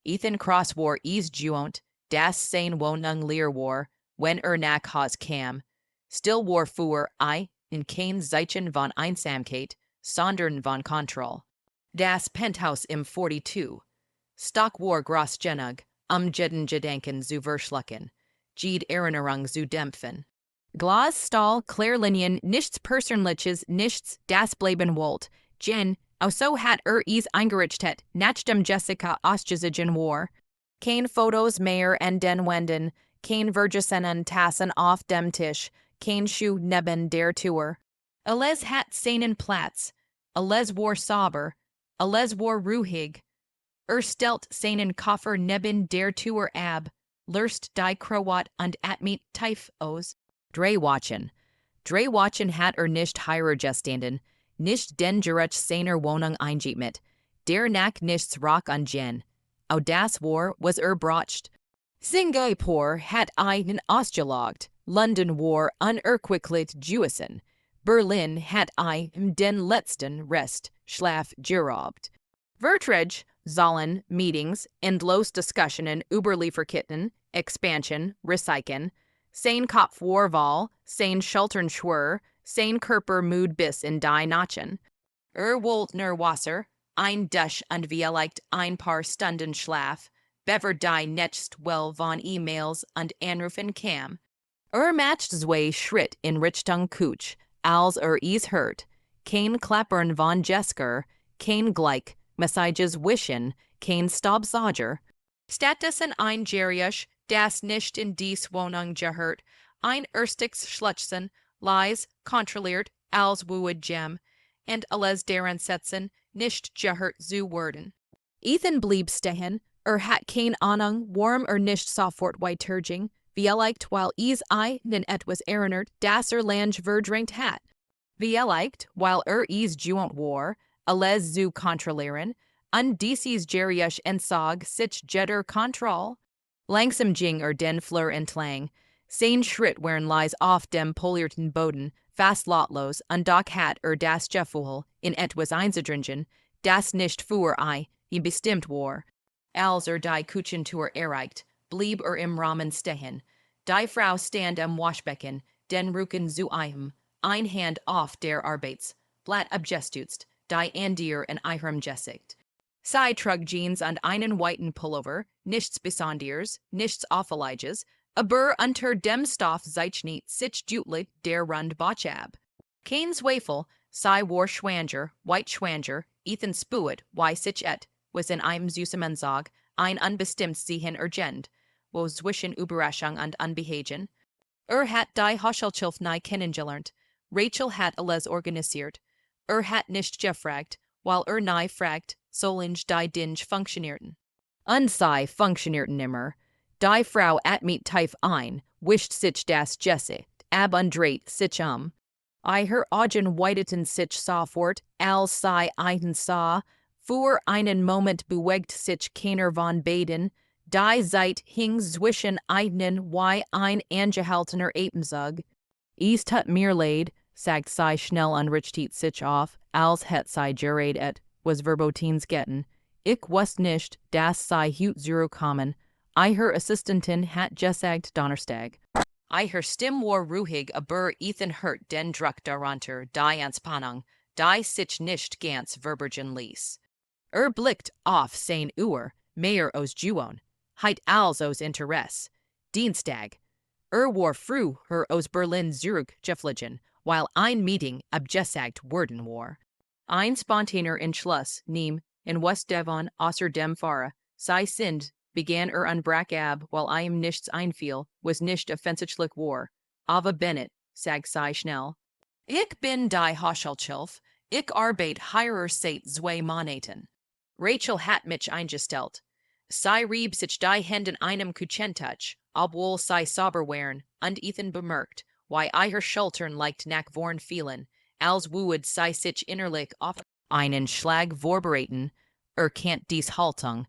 Ethan Cross war is juont, das sein wonung leer war, wenn nach has kam. Still war fuhr I, in kein Zeichen von Einsamkeit, sondern von Kontroll. Das Penthouse im 42. Stock war gross genug, jeden Gedanken zu verschlucken. Jede Erinnerung zu dämpfen. Glas Stahl, Klärlinien, nichts Persönliches, nichts, das Bleiben wollt. So hat is eingerichtet, nach dem Jessica ausgesiegen war. Kein Fotos mehr en den Wänden, kein Vergesenen Tassen auf dem Tisch, kein Schuh neben der Tür. Alles hat seinen Platz, alles war sauber, alles war ruhig. Stellt seinen Koffer neben der Tür ab, lurst die Krawat und atmet tief aus. Drehwatchen hat nicht Heiratsantrag, nicht den Gerecht seiner Wohnung eingemet, der nach nichts rock an Jen. Au das war, was bracht. Singapur hat einen ausgelagt, London war unerquicklich Jewisen, Berlin hat den letzten Rest, Schlaf geraubt. Verträge sollen Meetings, endlos Diskussionen über Lieferketten, Expansion, Recyceln, sein Kopf war Wahl, sein Schultern schwör, sein Körper mood bis in die Nachen. Wollt nur Wasser, ein Dusch und vielleicht ein paar Stunden Schlaf, bever die next well von E-Mails und Anrufen kam. Macht zwei Schritt in Richtung Couch, als is hört, kein Klappern von Jesker, kein Gleich, Messages wischen, kein Staubsauger. Stattdessen ein Gerisch, das nicht in dies Wohnung gehört, ein erstiges Schlützen, leis, kontrolliert, als wued Gem, und alles deren Setzen nicht gehört zu werden. Ethan blieb stehen, hat kein Ahnung, warm nicht sofort weiterging, vielleicht weil nen etwas erinnert, das lang verdrängt hat. Vielleicht weil is juont war, alles zu kontrollieren, und dieses Gerisch entsag sich jeder Kontroll. Langsam ging den Fleur entlang, sein Schritt während lies auf dem polierten Boden, fast lautlos, und doch hat das Gefühl, in etwas einzudringen, das nicht für ihm bestimmt war. Als die Küchentour erreicht, blieb im Rahmen stehen. Die Frau stand am Waschbecken, den Rücken zu ihm, ein Hand auf der Arbeitsblatt abgestützt, die Andier in ihrem Gesicht. Sie trug Jeans und einen weiten Pullover, nichts Besonderes, nichts Auffälliges, aber unter dem Stoff zeichnet sich deutlich der Rund ab. Kein Zweifel, sie war schwanger, Ethan spuet, wie sich was in einem süßen Mensag, ein unbestimmt Sehen urgent, wo zwischen Überraschung und Unbehagen. Hat die Hochschulchilf neu kennengelernt, Rachel hat alles organisiert, hat nicht gefragt, weil neu fragt, solange die Dinge funktionierten. Und sie funktionierten immer. Die Frau atmet tief ein, wischt sich das Gesicht, ab und dreht sich Ihre Augen weiteten sich sofort, als sie einen sah. Für einen Moment bewegt sich keiner von beiden. Die Zeit hing zwischen ihnen wie ein angehaltener Atemzug. Es tut mir leid, sagt sie schnell und richtet sich auf, als hätt sie geredet, was Verbotins getten. Ich wusste nicht, dass sie heut zurückkommen. Ihre Assistentin hat gesagt Donnerstag. Ihre Stimme war ruhig, aber Ethan hört den Druck darunter, die Anspannung, die sich nicht ganz verbergen ließ. Blickt auf sein Uhr, mehr aus Juon, heit als aus Interesse. Dienstag. War früher aus Berlin zurückgeflogen, weil ein Meeting abgesagt worden war. Ein spontaner Entschluss nahm in Westdevon außer dem Fahrer. Sie sind, begann unbrach ab, weil ihm nichts einfiel, was nicht offensichtlich war. Aber Bennett, sagt sie schnell. Ich bin die Hochschulchilf, ich arbeite seit 2 Monaten. Rachel hat mich eingestellt. Sie rieb sich die Hände in einem Küchentouch, obwohl sie sauber waren, und Ethan bemerkt, wie ihre Schultern leicht nach vorn fielen, als würde sie sich innerlich auf einen Schlag vorbereiten. Kennt dies Haltung.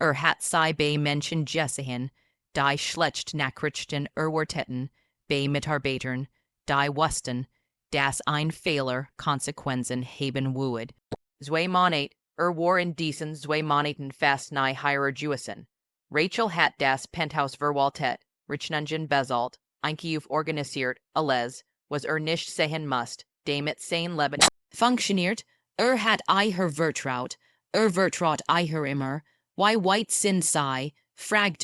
Hat sie bei Menschen gesehen, die schlecht Nachrichten erwarteten, bei Mitarbeitern, die wussten, dass ein Fehler Konsequenzen haben würde. 2 Monate war indecent zwei Moneten fast nigh Heiratsantrag. Rachel hat das Penthouse verwaltet, Richnungen bezahlt, Einkauf organisiert, alles, was nicht sehen must, damit sein Leben funktioniert, hat vertraut, vertraut immer, why white sin sei, fragt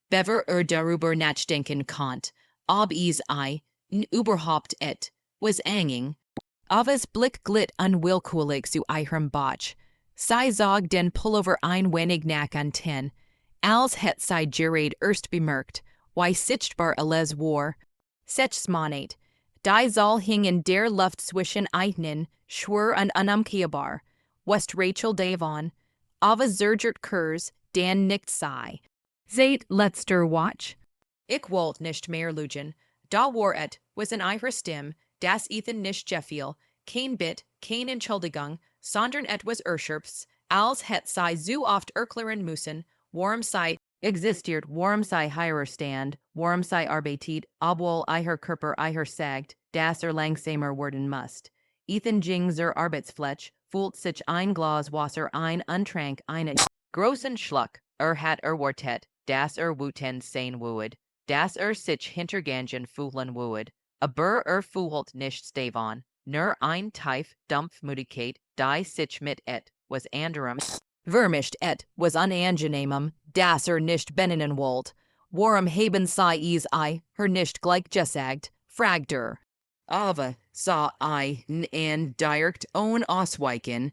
bever darüber nachdenken konnt, ob überhaupt was anging, Avas Blick glit unwillkeurig zu ihrem Bach. Sei zog den Pullover ein wenig nach unten, als het sei gerade erst bemerkt, why sichtbar alles war. Sechsmonat. Die Zoll hing in der Luft zwischen Eignen, schwer und unumkehrbar. West Rachel Davon. Ava zergert Kurs, Dan nickt sei. Seit letzter Watch. Ich wollt nicht mehr lügen. Da war was in ihrer Stimme, das Ethan nicht gefiel, kein Bit, kein Entschuldigung, sondern etwas Erschöpfs, als het sei so oft erklären müssen, warum sei existiert, warum sei Heiratstand, warum sei arbeitet, obwohl ihr Körper ihr sagt, dass langsamer werden must. Ethan ging zur Arbeitsfläche, fühlt sich ein Glas Wasser ein Untrank einen großen Schluck, hat erwartet, dass wütend sein würde, dass sich hintergangen fühlen würde, aber fühlt nicht Stefan, nur ein tief Dampfmüdigkeit, die sich mit was anderem vermischt was unangenehmem, das nicht benennen wollt, warum haben sie nicht gleich gesagt, fragt Aber sah n direkt ausweichen,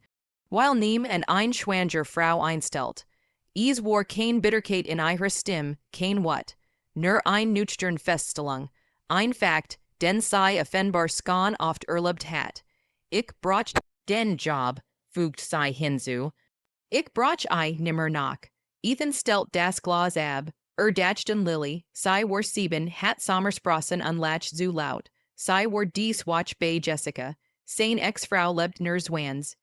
weil neem ein schwanger Frau einstellt. War kein Bitterkeit in ihrer Stimme, kein What, nur ein nüchtern Feststellung, ein Fakt, den sie offenbar schon oft erlebt hat. Ich brauch den Job, fügt sie hinzu. Ich brauch nimmer nach. Ethan stellt das Glas ab, dachten Lily, sie war 7, hat Sommersprossen unlatch zu laut. Sie war dies watch bei Jessica, sein Ex-Frau lebt nur Zwans.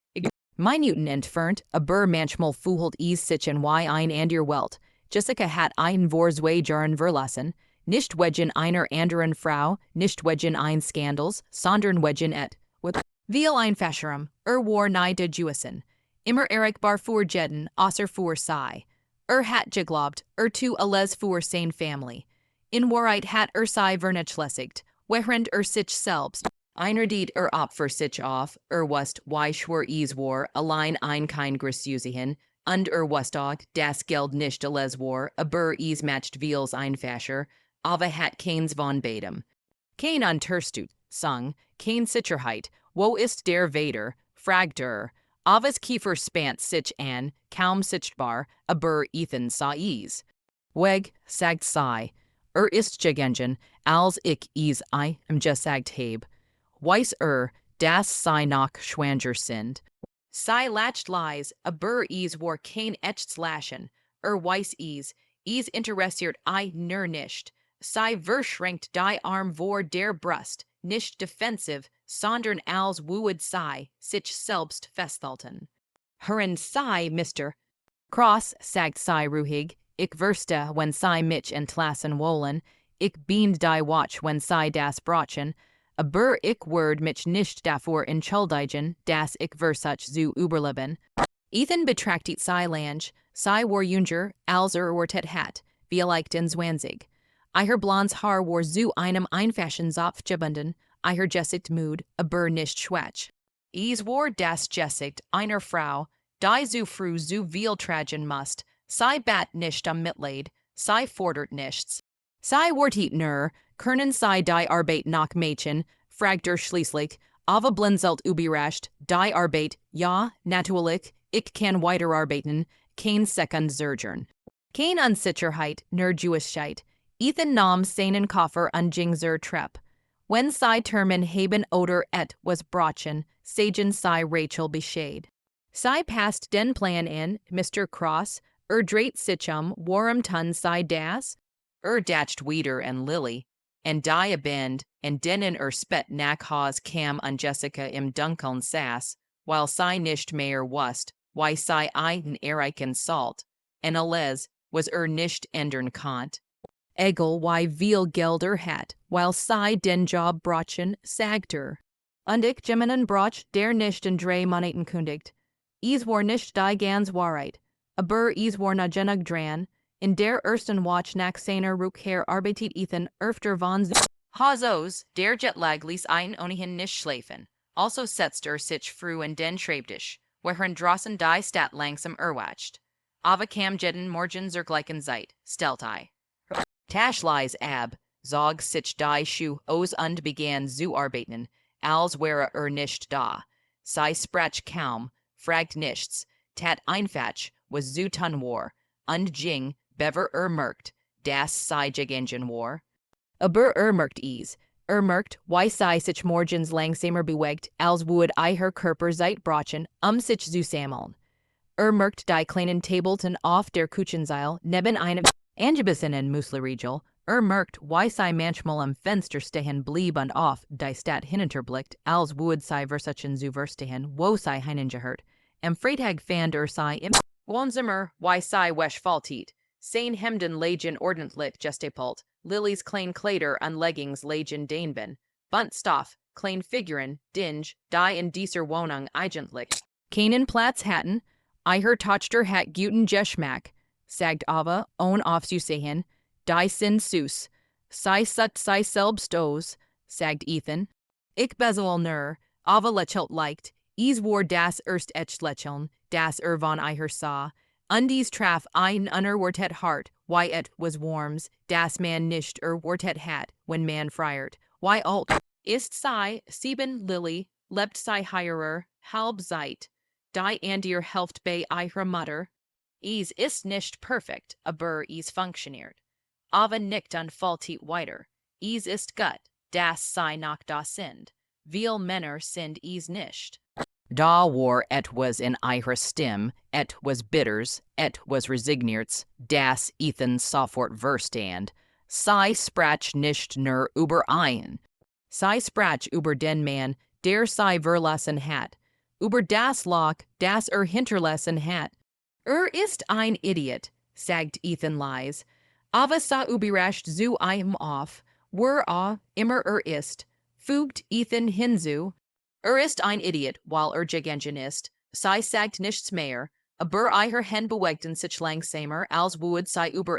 Minuten entfernt, aber manchmal fühlt sich wie ein ander Welt. Jessica hat einen vor 2 Jahren verlassen, nicht wegen einer anderen Frau, nicht wegen ein Skandals, sondern wegen with viel einfacherem, war nahe de Jewison. Immer erreichbar für jeden, außer für sie. Hat geglaubt, zu alles für sein Family. In Wahrheit hat sei vernachlässigt, während sich selbst, einer diet op für sich auf, wust, wie schwer war, allein ein kein Grüßüsichen, und wust auch, das Geld nicht alles war, aber matcht viel's einfacher, aber hat keins von beidem. Kein Unterstütz, sung, kein Sicherheit, wo ist der Vater, fragt Avas Kiefer spannt sich an, kaum sichtbar, aber Ethan sah Weg, sagt sei, ist gegangen, als ich gesagt heb. Weiss das sei noch schwanger sind. Sei lacht lies, aber war kein Echtslaschen, weiss interessiert nur nicht. Sei verschränkt die Arm vor der Brust, nicht defensiv, sondern als wued sei, sich selbst festhalten. Hören sei, Mr. Cross, sagt sei ruhig, ich verste, wenn sei mich entlassen wollen, ich bin die Watch, wenn sei das brachen, aber ich werde mich nicht dafür entschuldigen, dass ich versuch zu überleben. Ethan betrachtet sei lang, sei war jünger, als wartet hat, vielleicht in 20. Ihr blondes Haar war zu einem Einfachenzopf gebunden, ihr Gesicht müde, aber nicht schwach. War das Gesicht einer Frau, die so früh so viel tragen must, sei bat nicht am Mitleid, sei fordert nichts. Sei wartet nur, können sei die Arbeit noch Mädchen, fragt schließlich, aber blinzelt überrascht, die Arbeit, ja, natürlich, ich kann weiterarbeiten, kein Second Surgeon. Kein Unsicherheit, nur Gewissheit. Ethan nahm seinen Koffer und ging zur Treppe. Wenn sei Termin haben oder was brachen, sagen sei Rachel Bescheid. Sei passt den Plan in, Mr. Cross, dreht sich warum tun sei das? Dacht wieder and Lily, and die bend, and denen spet nach Haus kam an Jessica im Dunkeln saß, while sei nicht mehr wust, why sei einen erreichen salt, and alles, was nicht ändern konnt. Egal why viel Gelder hat, while sei den Job brachen, sagt Und ich jemanden brauch, der nicht in 3 Monaten kündigt. Is war nicht die ganz Wahrheit. Aber is war na genug dran. In der ersten Watch nach seiner Rückkehr arbeitet Ethan öfter von Hazos, der Jetlag ließ ein ohnehin nicht schlafen. Also setzt sich früh in den Schreibtisch, worin draußen die Stadt langsam erwacht. Aber kam jeden Morgen zur gleichen Zeit, stellt I. Taschleis ab, zog sich die Schuh aus und begann zu arbeiten, als wäre nicht da. Sie sprach kaum, fragt nichts, tat einfach, was zu tun war, und ging, bever merkt, dass sie gegangen war. Aber merkt is, merkt, why sie sich morgens langsamer bewegt, als would I her Körper seit brachen, sich zu sammeln. Merkt die kleinen Tableton auf der Küchenzeile, neben einem Angebissenen Müsli-Riegel, merkt, why sie manchmal am Fenster stehen blieb und auf die Stadt hinunterblickt, als would sie versuchen zu verstehen, wo sie hineingehört. Am Freitag fand sie im Wohnzimmer, why sie wesch faltit, sein Hemden lagen ordentlich gestapelt, Lillys klein Kleider und Leggings lagen daneben, bunt Stoff, klein Figuren, dinge, die in dieser Wohnung eigentlich. Keinen Platz hatten, Iher tochter hat guten Geschmack, sagt Ava, ohne aufzusehen, die sind süß. Sei sut sei selbst aus, sagt Ethan. Ich besoll nur, Ava lächelt leicht, is war das erst echt lächeln, das von Iher sah. Undies traf ein unerwartet hart, why it was warms, das man nicht erwartet hat, when man friert. Why alt, ist sei, sieben Lilly, lebt sei heirer, halb Zeit. Die and ihr helft bei ihrer Mutter. Is ist nicht perfekt, aber is funktioniert. Ava nickt und faltit weiter. Is ist gut, das sei nach da sind. Viel Männer sind is nicht. Da war etwas in ihrer Stimme, etwas Bitters, etwas Resignierts, das Ethan sofort verstand. Sie sprach nicht nur über einen. Sie sprach über den Mann, der sie verlassen hat. Über das Loch, das hinterlassen hat. Ist ein Idiot, sagt Ethan leise. Aber sei überrascht zu ihm auf, wer immer ist, fügt Ethan hinzu. Ist ein Idiot, weil gegangen ist. Sie sagt nichts mehr, aber ihr Hände bewegten sich langsamer, als would sie über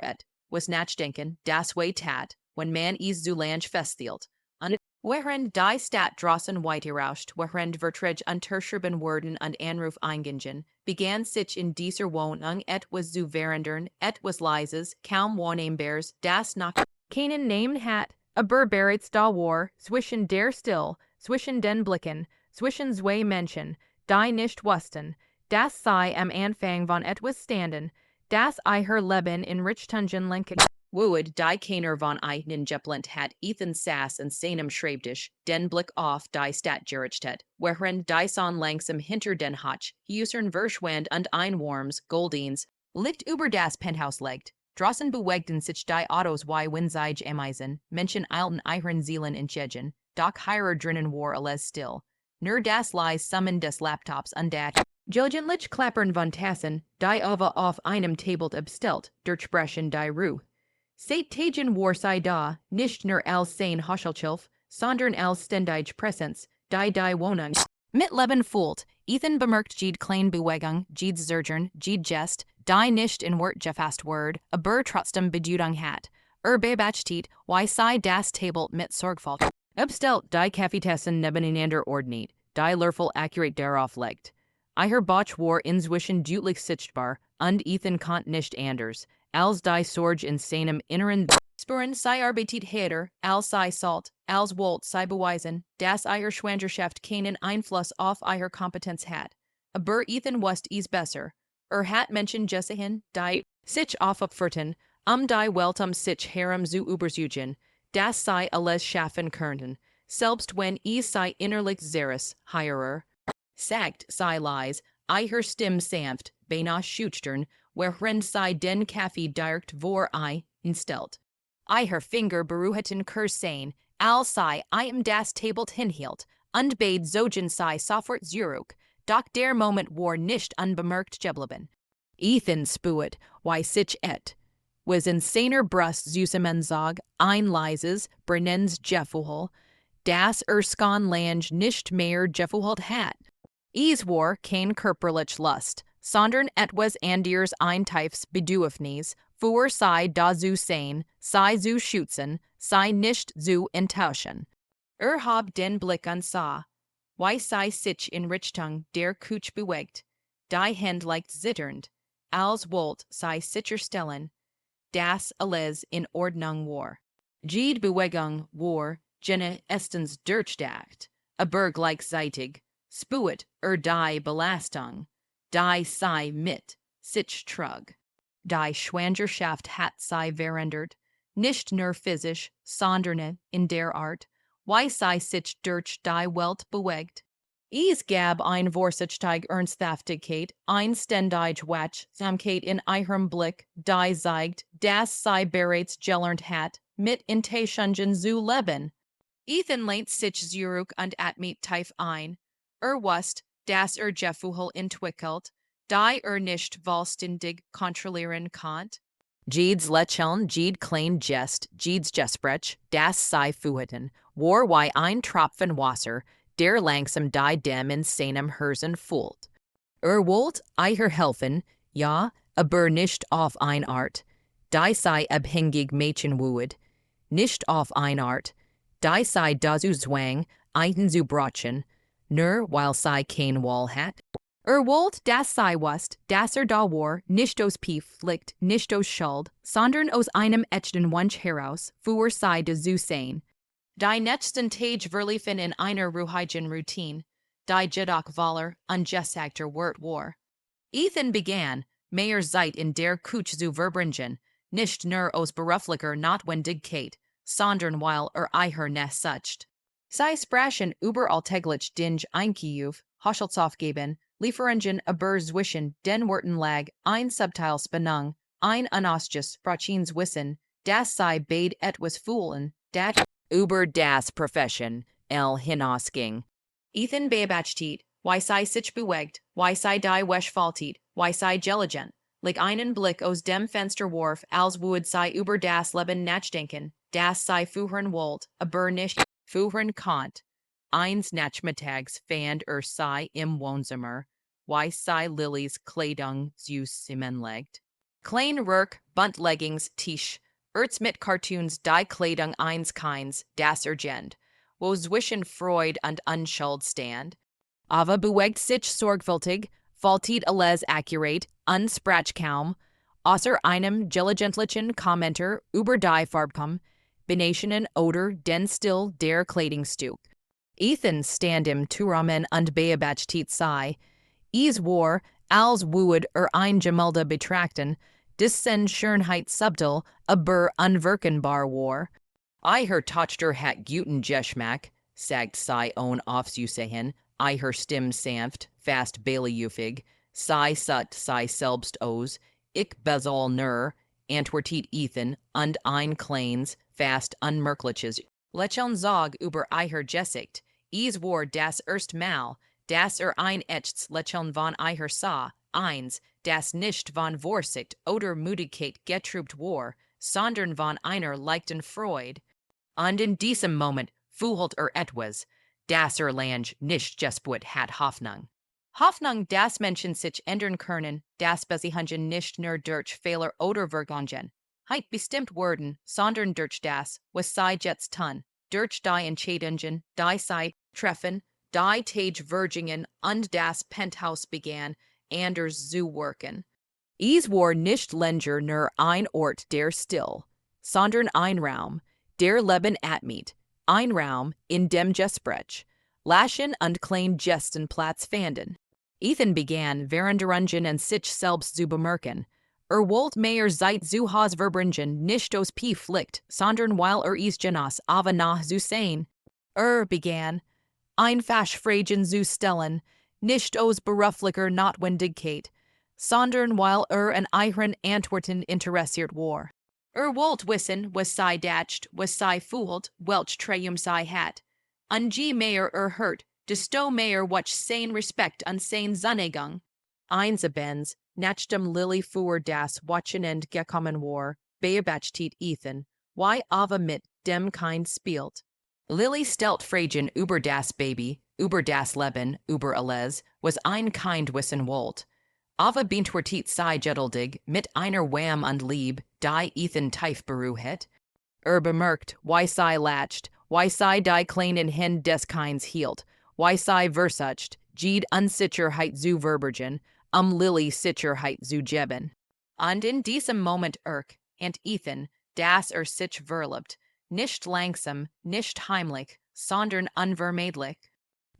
was nachdenken, das way tat, wenn man is zu lang festhielt. Und während die Stadt draußen weiterrauscht, während Verträge unterschrieben wurden und Anruf eingingen, begann sich in dieser Wohnung etwas zu verändern, etwas Leises, kaum wahrnehmbares, das nach keinen Namen hat, aber bereits da war, zwischen der Still, zwischen den Blicken, zwischen zwei Menschen, die nicht wussten, dass sie am Anfang von etwas standen, das ihr Leben in Richtungen lenken. Would die keiner von ihnen geplant hat, Ethan saß in seinem Schreibtisch, den Blick auf die Stadt gerichtet, während die Sonne langsam hinter den Hutch, Häusern verschwand und ein warmes, goldines Licht über das Penthouse legt. Draußen bewegten sich die Autos wie winzige Ameisen, Menschen eilten ihren Seelen entgegen, doch hier drinnen war alles still. Nur das leise Summen des Laptops und das gelegentlich Klappern von Tassen, die Ava auf einem Tablet abstellt, durchbrechen die Ruhe. Seit Tagen war sie da, nicht nur als sein Haschelchilf, sondern als ständige Präsenz, die Wohnung mit Leben füllt. Ethan bemerkt jede kleine Bewegung, jede Zergern, jede Gest, die nicht in Wort gefasst word, aber trotzdem Bedeutung hat. Beobachtet, why sie das Tablet mit Sorgfalt abstellt, die Kaffeetassen nebeneinander ordnet, die Löffel akkurat darauf legt. Ihr Bauch war inzwischen deutlich sichtbar, und Ethan konnte nicht anders, als die Sorge in seinem Inneren spüren. Sie arbeitet härter, als sie sollt, als wollt sie beweisen, dass ihr Schwangerschaft keinen Einfluss auf ihre Kompetenz hat. Aber Ethan wusste es besser. Hat Menschen gesehen, die sich aufopferten, die Welt sich herum zu übersuchen, dass sie alles schaffen könnten, selbst wenn es sie innerlich zeres, heirer. Sagt sie leise, ihr Stimme sanft, beinahe schüchtern, während sie den Kaffee direkt vor instellt. Ihr Finger berührten Kursein, als sie das Tablet hinhielt, und bade zogen sie sofort zurück, doch der Moment war nicht unbemerkt geblieben. Ethan spürt, why sich was in seiner Brust zusammenzog, ein leises, brennendes Gefühl, das Erskon Lange nicht mehr gefühlt hat. Is war kein körperlich Lust, sondern etwas anderes eintiefes Bedürfnis, für sei da zu sein, sei zu schützen, sei nicht zu enttäuschen. Hab den Blick an sah, why sei sich in Richtung der Kuch bewegt, die Hand leicht zitternd, als wollt sei sicherstellen, das alles in Ordnung war. Jede Bewegung war, jene estens durchdacht, aber gleichzeitig, spuet die Belastung, die sei mit, sich trug. Die Schwangerschaft hat sei verändert, nicht nur physisch, sondern in der Art, why sei sich durch die Welt bewegt. Es gab ein Vorsichtig Ernsthaftigkeit, ein ständig Wachsamkeit in ihrem Blick, die zeigt, dass sei bereits gelernt hat, mit Intentionen zu leben. Ethan lehnt sich zurück und atmet tief ein. Wusst, dass Gefühl entwickelt, die nicht vollständig kontrollieren konnt. Jedes Lächeln, jed klein Gest, jedes Gespräch, das sei Fuhten, war wie ein Tropfen Wasser, der langsam die dem in seinem Herzen fühlt. Wollt ihr helfen, ja, aber nicht auf ein Art, die sei abhängig Mädchen wued, nicht auf ein Art, die sei dazu zwang, einen zu brachen, nur weil sei kein Wall hat. Wollt das sei wust, dass da war, nicht aus Pief liegt, nicht aus Schuld, sondern aus einem echten Wunsch heraus, für sei de zu sein. Die nächsten Tage verliefen in einer ruhigen Routine, die jedoch voller ungesagter Wort war. Ethan begann, mehr Zeit in der Küche zu verbringen, nicht nur aus beruflicher Notwendigkeit, sondern weil ihr Nest sucht. Sie sprachen über alltäglich Dinge Einkauf, Haushaltsaufgaben, Lieferungen aber zwischen den Worten lag ein subtil Spannung, ein unausges Sprachens Wissen, das sei beid etwas fühlen, dat über das Profession hinausging. Ethan beobachtet, why sei sich bewegt, why sei die Wäsch faltet, why sei diligent, leg einen Blick aus dem Fenster warf, als would sei über das Leben nachdenken, das sei führen wollt, aber nicht führen konnt. Eins Nachmittags fand sei im Wohnzimmer, why sei Lillys Kleidung zusammenlegt. Klein Röck, Buntleggings, Tisch, mit Cartoons die Kleidung eins keins, das Gent, wo zwischen Freud und Unschuld stand. Aber bewegt sich sorgfältig, faltet alles akkurat, unsprach kaum, außer einem diligentlichen Kommenter über die Farbkombinationen oder den Stil der Kleidungsstück. Ethan stand im Turamen und beobachtet sei, es war, als would ein Gemälde betrachten, dessen Schönheit subtil, aber unverkennbar war. Ihr Tochter hat guten Geschmack, sagt sei ohne aufzusehen, ihr Stimme sanft, fast baileyufig, sei sut sei selbst aus, ich besoll nur, antwortet Ethan, und ein kleines, fast unmerkliches Lächeln zog über ihr Gesicht, es war das erste Mal, dass ein echtes Lächeln von ihr sah, eins, das nicht von Vorsicht oder Müdigkeit getrübt war, sondern von einer leichten Freude. Und in diesem Moment fühlt etwas, das lang nicht gespürt hat Hoffnung. Hoffnung, dass Menschen sich ändern können, das Besichungen nicht nur durch Fehler oder Vergungen, heit bestimmt werden, sondern durch das, was sei jetzt tun, durch die Entscheidungen, die sei treffen, die Tage und das Penthouse begann, anders zu wirken. Es war nicht länger nur ein Ort der Still, sondern ein Raum, der Leben atmet, ein Raum, in dem Gespräch, Lachen und klein Gesten Platz fanden. Ethan begann, Veränderungen und sich selbst zu bemerken. Wollt mehr Zeit zu Haus verbringen, nicht aus Pief liegt, sondern weil es genas, aber nach zu sein. Begann, einfach Fragen zu stellen, nicht aus beruflicher Notwendigkeit, sondern weil an ihren Antworten interessiert war. Wollt wissen, was sei dacht, was sei fühlt, welch Triumph sei hat. Und je mehr hört, desto mehr wach sein Respekt an sein Zuneigung. Einsabends, nach dem Lilly für das Wochenende gekommen war, beobachtet Ethan, why Ava mit dem Kind spielt. Lilly stellt Fragen über das Baby, über das Leben, über alles, was ein kind wissen wollt. Aber beantwortet sei geduldig, mit einer Wham und Liebe, die Ethan tief beruhet. Bemerkt, why sei latcht, why sei die kleinen Hen des Kinds hielt, why sei versucht, Jede Unsicherheit zu verbergen, Lily Sicherheit zu geben. Und in diesem Moment and Ethan, das sich verliebt, nicht langsam, nicht heimlich, sondern unvermeidlich.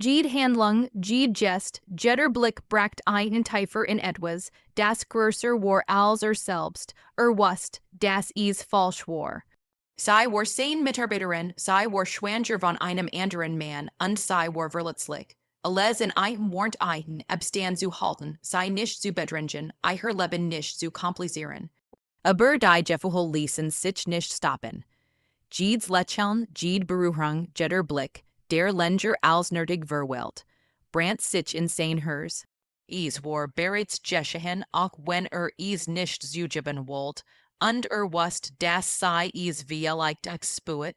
Jede Handlung, jede Gest, jeder Blick bracht ein Tiefer in etwas, das größer war als selbst, wusst, das es falsch war. Sei war sein Mitarbeiterin, sei war schwanger von einem anderen Mann, und sei war verletzlich. Alles in einem warnt einen, abstand zu halten, sei nicht zu bedringen, ihr Leben nicht zu komplizieren. Aber die Gefühle ließen sich nicht stoppen. Jedes Lächeln, jede Berührung, jeder Blick, der Länger als nötig verwelt, brand sich in sein Herz. Es war bereits geschehen, auch wenn es nicht zugeben wollte, und wusste, dass sei es vielleicht expuet.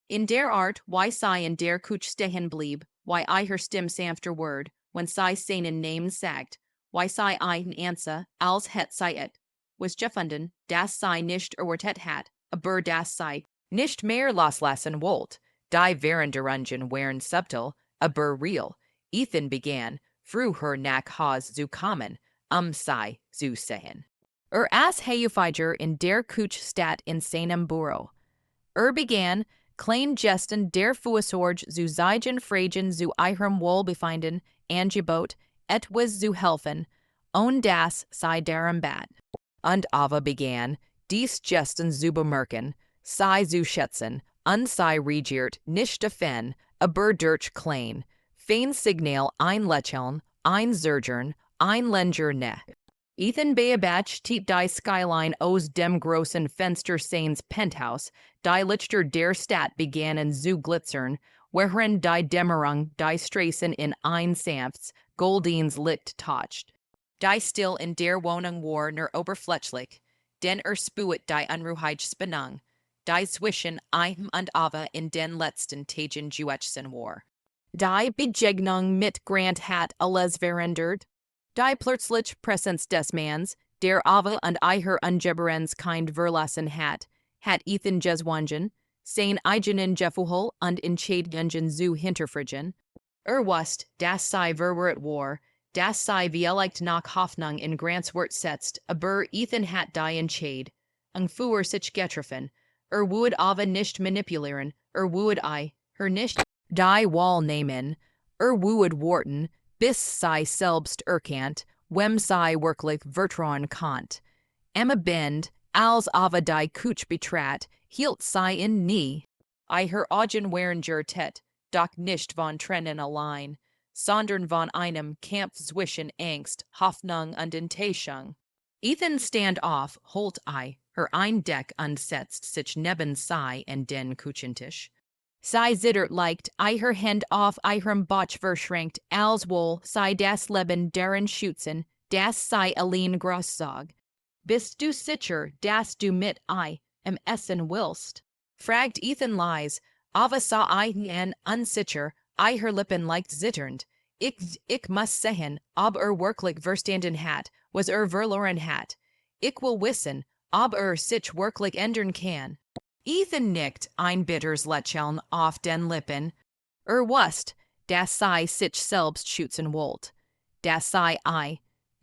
In der Art, wie sei in der Küche stehen blieb, wie ihr Stimme sanfter word, wenn sei seinen Namen sagt, wie sei ein Answer, als het sei et, was gefunden, das sei nicht erwartet hat, aber das sei nicht mehr loslassen wollt. Die Veränderungen waren subtil, aber real. Ethan begann, früher nach Haus zu kommen, sei zu sehen. As Häufiger in der Küche statt in seinem Büro. Begann, klein Gesten der Fürsorge zu zeigen Fragen zu ihrem Wohlbefinden, Angebot, etwas zu helfen, und das sei deren Bad. Und Ava begann, dies Gesten zu bemerken, sei zu schätzen, und sei regiert nicht davon, aber durch klein, fein Signal ein Lächeln, ein Zergern, ein Länger ne. Ethan beobach tiet die Skyline aus dem großen Fenster seines Penthouse, die Lichter der Stadt begannen zu glitzern, wherein die Dämmerung die Straßen in ein sanftes, goldines Licht toucht. Die still in der Wohnung war nur oberflächlich, denn spuet die Unruhige Spannung, die zwischen ihm und Ava in den letzten Tagen geäußert war. Die Begegnung mit Grant hat alles verändert. Die plötzliche Präsenz des Manns, der Ava und ihr ungeberens Kind verlassen hat Ethan gezwungen, sein eigenen Gefühl und Entscheidungen zu hinterfragen. Wusste, dass sei verwirrt war, dass sei vielleicht nach Hoffnung in Grants Wort setzt, aber Ethan hat die Entscheid, für sich getroffen. Would Ava nicht manipulieren, would I, her nicht die Wahl nehmen, would warten, bis sei selbst erkannt, wem sei wirklich vertrauen konnt. Emma Bend, als Ava die Küche betrat, hielt sei in nie. Ihr Augen waren gertet, doch nicht von Tränen allein, sondern von einem Kampf zwischen Angst, Hoffnung und Enttäuschung. Ethan stand auf, holt her ein Deck und setzt sich neben sei an den Küchentisch. Sei zittert leicht, ihr Hand auf ihrem Bauch verschränkt, als wohl sei das Leben deren Schützen, das sei allein großzog. Bist du sicher, dass du mit im Essen willst? Fragt Ethan leise, aber sah ihn unsicher, ihr Lippen leicht zitternd. Ich muss sehen, ob wirklich verstanden hat, was verloren hat. Ich will wissen, ob sich wirklich ändern kann. Ethan nickt, ein bitters Lächeln auf den Lippen. Wusste, dass sei sich selbst schützen wollt. Das sei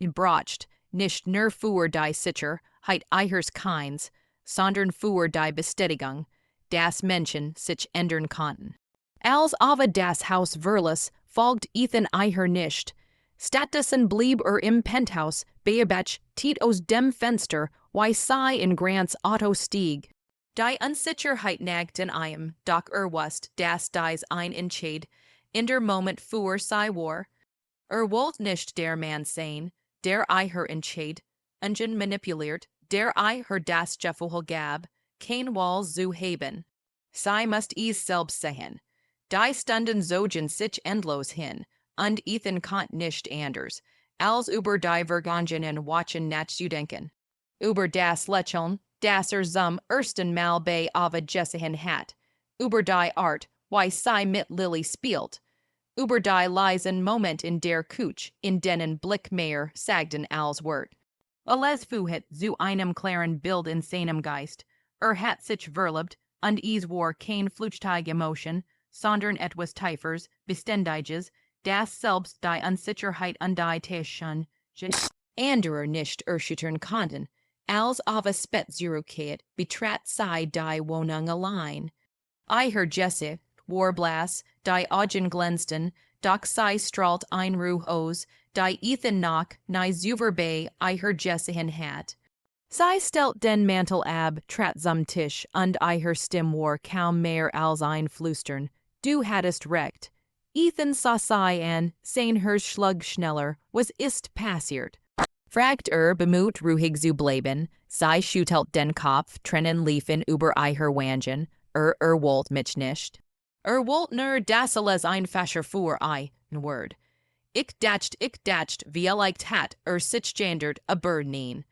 bracht, nicht nur für die Sicherheit ihres Kinds, sondern für die Bestätigung, dass Menschen sich ändern konnten. Als Ava das Haus verließ, folgt Ethan ihr nicht. Stattdessen blieb im Penthouse, beobach tiet aus dem Fenster, wie sei in Grants Auto stieg. Die Unsicherheit nagt in ihm, doch wusste, dass dies ein Entscheid in der Moment für sei war. Wollte nicht der Mann sein, der ihr Entscheid, manipuliert, der ihr das Gefühl gab, kein Wahl zu haben. Sei musst es selbst sehen. Die Stunden zogen sich endlos hin, und Ethan konnte nicht anders, als über die vergangenen Wochen nachzudenken. Über das Lächeln, das zum ersten Mal bei Ava gesehen hat, über die Art, wie sie mit Lily spielt, Über die leisen Moment in der Couch, in denen Blickmeier sagten als Wort. Alles fuhet zu einem klaren Bild in seinem Geist. Hat sich verliebt, und es war kein flüchtige Emotion, sondern etwas Tiefers, Beständiges, das selbst die Unsicherheit und die Täuschung anderer nicht erschüttern konnten. Als auf Spätzurigkeit betrat sie die Wohnung allein. Ihr Gesicht war blass, die Augen glänzten, doch sie strahlt ein Ruhe aus, die Ethan noch nie zuverbei ihr Gesicht hat. Sie stellt den Mantel ab, trat zum Tisch, und ihr Stimme war kaum mehr als ein Flüstern. Du hattest recht. Ethan sah sie an, sein Herz schlug schneller, was ist passiert? Fragt bemüht ruhig zu bleiben, sie schüttelt den Kopf, trennen liefen über ihr Wangen, wollt mich nicht. Wollt nur das alles einfacher für ein Wort. Ich dacht, wie leicht hat sich gendert, aber nein.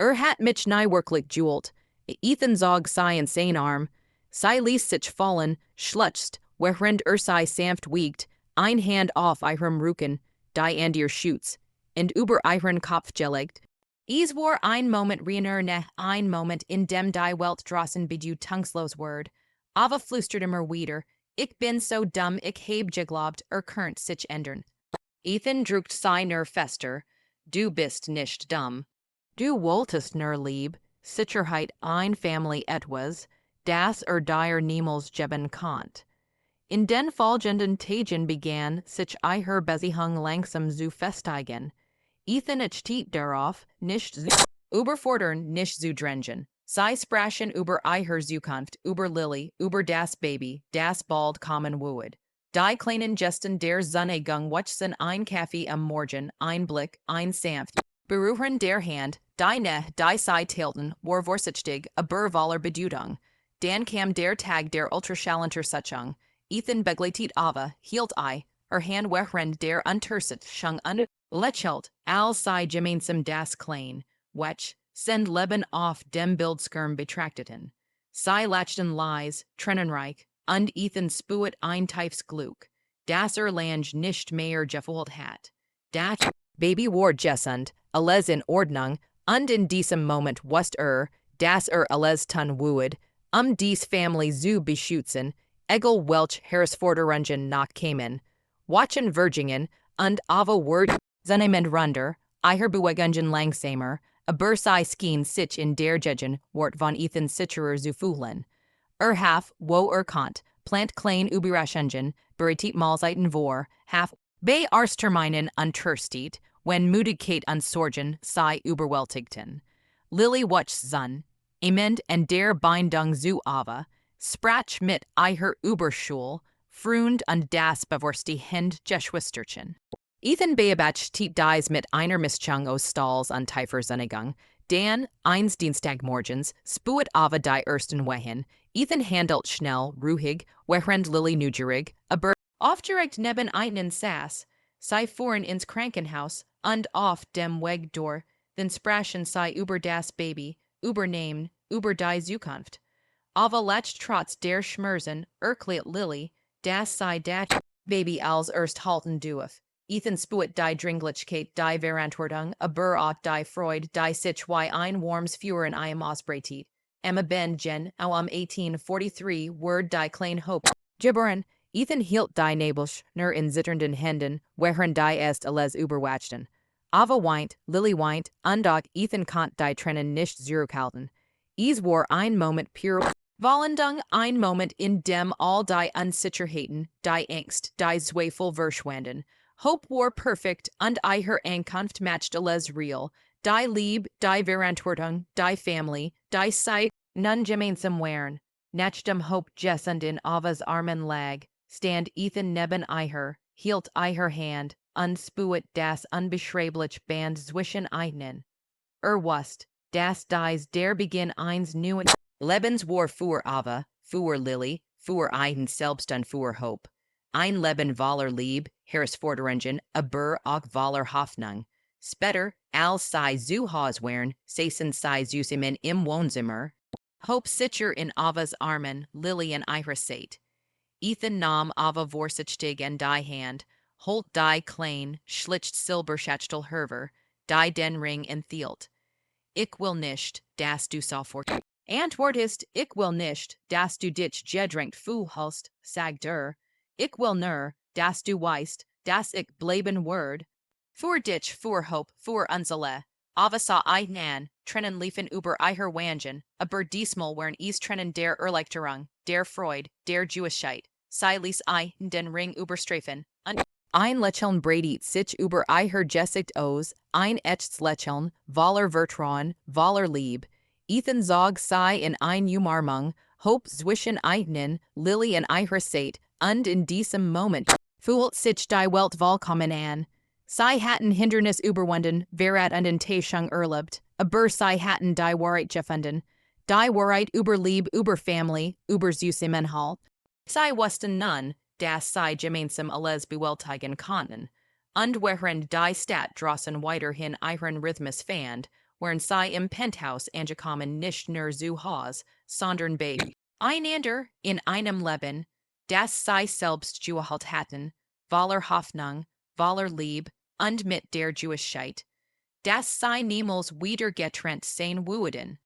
Hat mich nie wirklich gefühlt. Ethan zog sie in sein Arm. Sie ließ sich fallen, schluchzt, während sie sanft wiegt, ein Hand auf ihrem Rücken, die an ihr Schutz, und über ihren Kopf gelegt. Es war ein Moment reiner ein Moment, in dem die Welt draußen bedeutungslos ward. Aber flüstert immer wieder, ich bin so dumm, ich heb geglaubt, könnt sich ändern. Ethan drückt sie nur fester, du bist nicht dumm. Du wolltest nur lieb, Sicherheit ein Family etwas, das dir niemals geben konnt. In den folgenden Tagen begann sich ihr Beziehung langsam zu festigen. Ethan achtet darauf, nicht zu überfordern, nicht zu drängen. Sie sprachen über ihre Zukunft, über Lily, über das Baby, das bald kommen würde. Die kleinen Gesten der Sonnegang watschen ein Kaffee am Morgen, ein Blick, ein sanft Berühren der Hand, die sie teilten, war vorsichtig, aber voller Bedeutung. Dann kam der Tag der Ultraschalluntersuchung. Ethan begleitet Ava, hielt Hand während der Untersuchung lächelt, als sie gemeinsam das klein, wech, send Leben auf dem Bildschirm betrachteten. Sie lachten leise, tränenreich, und Ethan spuet ein tiefes Glück, das lang nicht mehr gefühlt hat. Das Baby war gesund, alles in Ordnung, und in diesem Moment wusste dass alles tun würde, dies Family zu beschützen, egal welch Herausforderungen noch kämen. Watchen Virgingen, und Ava word zueinander runter, ihr Bewegungen langsamer, aber sie schien sich in der Gegen Wort von Ethan sicherer zu fühlen. Half, wo konnte, plant klein Überraschungen, bereitet Mahlzeiten vor, half, bei Terminen untersteht, wenn Müdigkeit und Sorgen sie überwältigten. Lily watcht Sonn, amend und der Bindung zu Ava, sprach mit ihr Überschul, Freund und das bewusste Geschwisterchen. Ethan beobachtet dies mit einer Mischung aus Stolz und tiefer Sonnegang. Dann, eines Dienstagmorgens, spuet Ava die ersten Wehen. Ethan handelt schnell, ruhig, während Lily neugierig, aber aufgeregt neben einen saß. Sie fuhren ins Krankenhaus, und auf dem Weg dort, dann sprachen sie über das Baby, über Namen, über die Zukunft. Ava lacht trotz der Schmerzen, erklärt Lily, dass sie das Baby als erst halten darf. Ethan spuet die Dringlichkeit die Verantwortung, aber auch die Freude, die sich wie ein warmes Feuer in ihm ausbreitet. Emma Ben Jen, au 1843, word die kleine Hope. Geboren, Ethan hielt die Nebelsch nur in zitternden Händen, während die erst alles überwachten. Ava weint, Lily weint, und auch Ethan konnte die Tränen nicht zurückhalten. Es war ein Moment pure Vollendung, ein Moment in dem all die Unsicherheiten, die Angst, die Zweifel verschwanden. Hope war perfekt, und ihr Ankunft matchte alles real. Die Liebe, die Verantwortung, die Family, die Zeit, nun gemeinsam waren. Nach dem Hope gesund in Ava's Armen lag, stand Ethan neben ihr, hielt ihr Hand, und spuet das unbeschreibliche Band zwischen ihnen. Wusst, dass dies der Beginn eines neuen Lebens war für Ava, für Lily, für ihn selbst und für Hope. Ein Leben voller Liebe, Herausforderungen, aber auch voller Hoffnung. Später, als sie zu Hause waren, saßen sie zusammen im Wohnzimmer. Hope sicher in Ava's Armen, Lily in ihrer Seite. Ethan nam ava vorsichtig en die hand, holt die klein, schlicht silberschachtel herver, die den ring en thielt. Ik will nicht, das du so fort. Antwoord ist, ik will nicht, das du dich gedrängt fühlst, sag der. Ik will nur, das du weißt, das ich bleiben word. Für dich, für Hope, für unsere. Aber sa I nan, trennen liefen über ihr Wangen, aber diesmal waren es trennen der Erleichterung, der Freude, der Jewigkeit. Sei ließ I den Ring überstreifen. Ein Lächeln breitet sich über ihr Gesicht aus, ein echtes Lächeln, voller Vertrauen, voller Liebe. Ethan zog sei in ein Umarmung, Hope zwischen ihnen, Lily in ihrer Zeit, und in diesem Moment fühlt sich die Welt vollkommen an. Sie hatten Hindernis überwunden, während und in Täuschung erlebt, aber sie hatten die Wahrheit gefunden. Die Wahrheit über Liebe, über Family, über süße Inhalt. Sie wussten nun, dass sie gemeinsam alles bewältigen konnten. Und während die Stadt draußen weiterhin ihren Rhythmus fand, während sie im Penthouse angekommen nicht nur zu Hause, sondern bei einander in einem Leben, das sie selbst gewacht hatten, voller Hoffnung, voller Liebe und mit der Jewigkeit, dass sie niemals wieder getrennt sein würden.